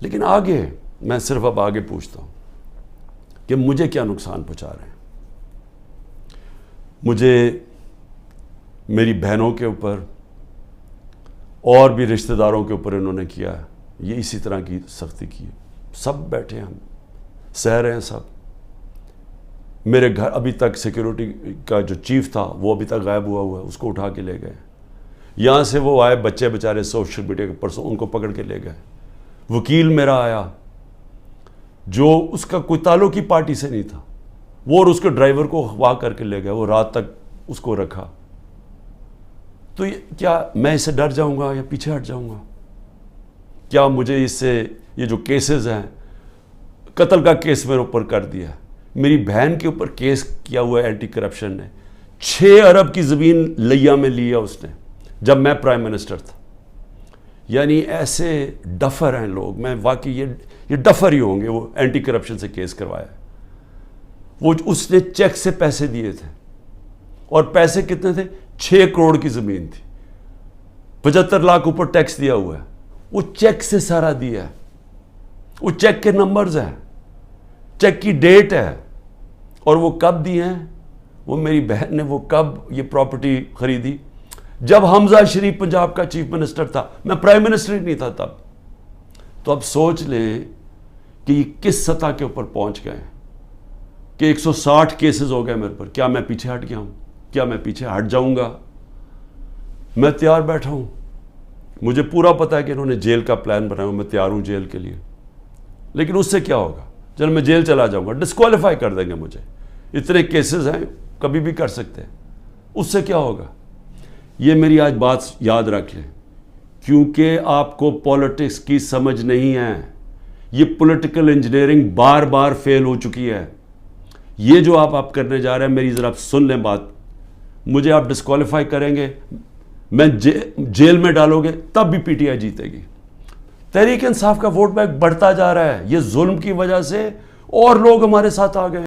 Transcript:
لیکن آگے میں صرف اب آگے پوچھتا ہوں کہ مجھے کیا نقصان پہنچا رہے ہیں. مجھے میری بہنوں کے اوپر اور بھی رشتہ داروں کے اوپر انہوں نے کیا ہے. یہ اسی طرح کی سختی کی ہے. سب بیٹھے ہم سہ رہے ہیں سب. میرے گھر ابھی تک سیکیورٹی کا جو چیف تھا وہ ابھی تک غائب ہوا ہے. اس کو اٹھا کے لے گئے. یہاں سے وہ آئے بچے بیچارے سوشل میڈیا کے پرسوں ان کو پکڑ کے لے گئے. وکیل میرا آیا جو اس کا کوئی تعلق ہی پارٹی سے نہیں تھا, وہ اور اس کے ڈرائیور کو اغوا کر کے لے گئے. وہ رات تک اس کو رکھا. تو کیا میں اس سے ڈر جاؤں گا یا پیچھے ہٹ جاؤں گا؟ کیا مجھے اس سے یہ جو کیسز ہیں, قتل کا کیس میرے اوپر کر دیا ہے, میری بہن کے اوپر کیس کیا ہوا ہے اینٹی کرپشن نے, 6 ارب کی زمین لیا میں لیا اس نے جب میں پرائم منسٹر تھا. یعنی ایسے ڈفر ہیں لوگ. میں واقعی یہ ڈفر ہی ہوں گے. وہ اینٹی کرپشن سے کیس کروایا. وہ اس نے چیک سے پیسے دیے تھے, اور پیسے کتنے تھے؟ 6 کروڑ کی زمین تھی, 75 لاکھ اوپر ٹیکس دیا ہوا ہے. وہ چیک سے سارا دیا ہے. وہ چیک کے نمبرز ہیں, چیک کی ڈیٹ ہے, اور وہ کب دیے ہیں. وہ میری بہن نے وہ کب یہ پراپرٹی خریدی؟ جب حمزہ شریف پنجاب کا چیف منسٹر تھا. میں پرائم منسٹر ہی نہیں تھا تب. تو اب سوچ لیں کہ یہ کس سطح کے اوپر پہنچ گئے کہ 160 کیسز ہو گئے میرے پر. کیا میں پیچھے ہٹ گیا ہوں؟ کیا میں پیچھے ہٹ جاؤں گا؟ میں تیار بیٹھا ہوں. مجھے پورا پتا ہے کہ انہوں نے جیل کا پلان بنایا. میں تیار ہوں جیل کے لیے. لیکن اس سے کیا ہوگا؟ چل میں جیل چلا جاؤں گا, ڈسکوالیفائی کر دیں گے مجھے. اتنے کیسز ہیں, کبھی بھی کر سکتے ہیں. اس سے کیا ہوگا؟ یہ میری آج بات یاد رکھ لیں, کیونکہ آپ کو پولیٹکس کی سمجھ نہیں ہے. یہ پولیٹیکل انجینئرنگ بار بار فیل ہو چکی ہے. یہ جو آپ کرنے جا رہے ہیں, میری ذرا سن لیں بات. مجھے آپ ڈسکوالیفائی کریں گے, میں جیل میں ڈالو گے, تب بھی پی ٹی آئی جیتے گی. تحریک انصاف کا ووٹ بینک بڑھتا جا رہا ہے. یہ ظلم کی وجہ سے اور لوگ ہمارے ساتھ آ گئے.